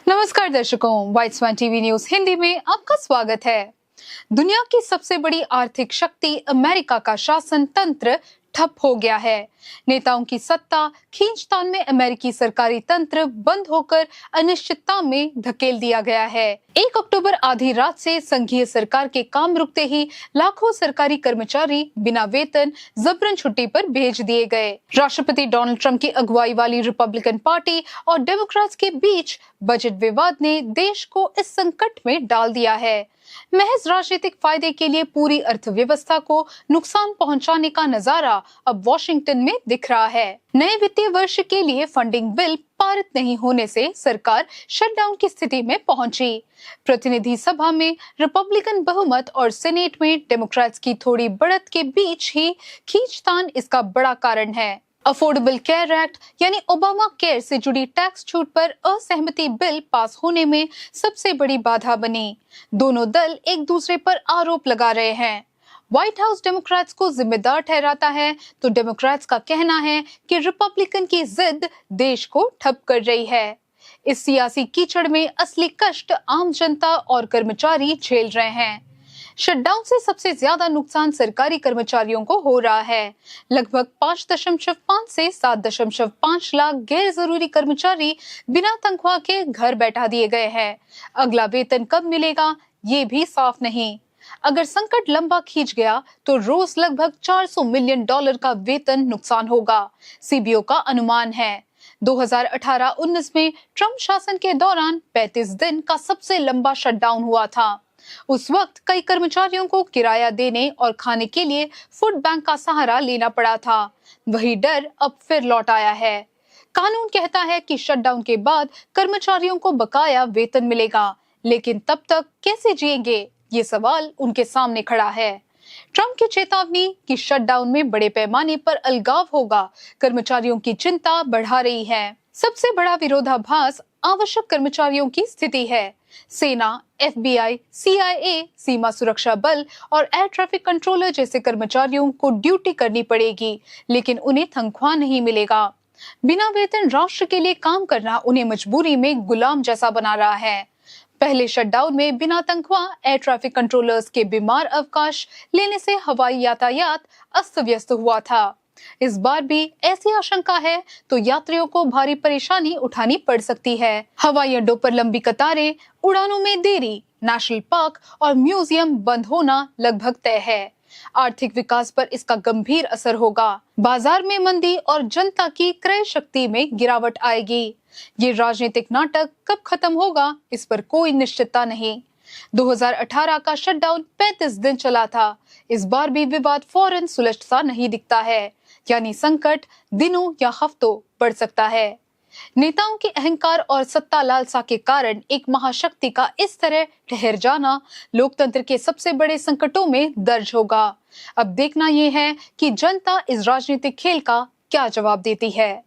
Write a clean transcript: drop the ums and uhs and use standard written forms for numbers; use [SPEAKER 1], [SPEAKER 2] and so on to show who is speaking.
[SPEAKER 1] नमस्कार दर्शकों, whites one TV news Hindi में आपका स्वागत है। दुनिया की सबसे बड़ी आर्थिक शक्ति अमेरिका का शासन तंत्र ठप हो गया है। नेताओं की सत्ता खींचतान में अमेरिकी सरकारी तंत्र बंद होकर अनिश्चितता में धकेल दिया गया है। 1 अक्टूबर आधी रात से संघीय सरकार के काम रुकते ही लाखों सरकारी कर्मचारी बिना वेतन जबरन छुट्टी पर भेज दिए गए। राष्ट्रपति डोनाल्ड ट्रंप की अगुवाई वाली रिपब्लिकन पार्टी और डेमोक्रेट्स के बीच बजट विवाद ने देश को इस संकट में डाल दिया है। महज राजनीतिक फायदे के लिए पूरी अर्थव्यवस्था को नुकसान पहुंचाने का नजारा अब वॉशिंगटन में दिख रहा है। नए वित्तीय वर्ष के लिए फंडिंग बिल पारित नहीं होने से सरकार शटडाउन की स्थिति में पहुंची। प्रतिनिधि सभा में रिपब्लिकन बहुमत और सेनेट में डेमोक्रेट्स की थोड़ी बढ़त के बीच ही खींचतान इसका बड़ा कारण है। अफोर्डेबल केयर एक्ट यानी ओबामा केयर से जुड़ी टैक्स छूट पर असहमति बिल पास होने में सबसे बड़ी बाधा बनी। दोनों दल एक दूसरे पर आरोप लगा रहे हैं। व्हाइट हाउस डेमोक्रेट्स को जिम्मेदार ठहराता है तो डेमोक्रेट्स का कहना है कि रिपब्लिकन की जिद देश को ठप कर रही है। इस सियासी कीचड़ में असली कष्ट आम जनता और कर्मचारी झेल रहे हैं। शटडाउन से सबसे ज्यादा नुकसान सरकारी कर्मचारियों को हो रहा है। लगभग 5.5 से 7.5 लाख गैर जरूरी कर्मचारी बिना तनख्वाह के घर बैठा दिए गए हैं। अगला वेतन कब मिलेगा ये भी साफ नहीं। अगर संकट लंबा खींच गया तो रोज लगभग $400 मिलियन का वेतन नुकसान होगा, सीबीओ का अनुमान है। 2018-19 में ट्रंप शासन के दौरान 35 दिन का सबसे लंबा शटडाउन हुआ था। उस वक्त कई कर्मचारियों को किराया देने और खाने के लिए फूड बैंक का सहारा लेना पड़ा था। वही डर अब फिर लौट आया है। कानून कहता है कि शटडाउन के बाद कर्मचारियों को बकाया वेतन मिलेगा, लेकिन तब तक कैसे जिएंगे ये सवाल उनके सामने खड़ा है। ट्रंप की चेतावनी कि शटडाउन में बड़े पैमाने पर अलगाव होगा कर्मचारियों की चिंता बढ़ा रही है। सबसे बड़ा विरोधाभास आवश्यक कर्मचारियों की स्थिति है। सेना, FBI, CIA, सीमा सुरक्षा बल और एयर ट्रैफिक कंट्रोलर जैसे कर्मचारियों को ड्यूटी करनी पड़ेगी, लेकिन उन्हें तनख्वाह नहीं मिलेगा। बिना वेतन राष्ट्र के लिए काम करना उन्हें मजबूरी में गुलाम जैसा बना रहा है। पहले शटडाउन में बिना तनख्वाह एयर ट्रैफिक कंट्रोलर्स के बीमार अवकाश लेने से हवाई यातायात अस्त व्यस्त हुआ था। इस बार भी ऐसी आशंका है तो यात्रियों को भारी परेशानी उठानी पड़ सकती है। हवाई अड्डों पर लंबी कतारें, उड़ानों में देरी, नेशनल पार्क और म्यूजियम बंद होना लगभग तय है। आर्थिक विकास पर इसका गंभीर असर होगा। बाजार में मंदी और जनता की क्रय शक्ति में गिरावट आएगी। ये राजनीतिक नाटक कब खत्म होगा इस पर कोई निश्चितता नहीं। 2018 का शटडाउन 35 दिन चला था। इस बार भी विवाद फौरन सुलझता नहीं दिखता है, यानी संकट दिनों या हफ्तों बढ़ सकता है। नेताओं के अहंकार और सत्ता लालसा के कारण एक महाशक्ति का इस तरह ठहर जाना लोकतंत्र के सबसे बड़े संकटों में दर्ज होगा। अब देखना यह है कि जनता इस राजनीतिक खेल का क्या जवाब देती है।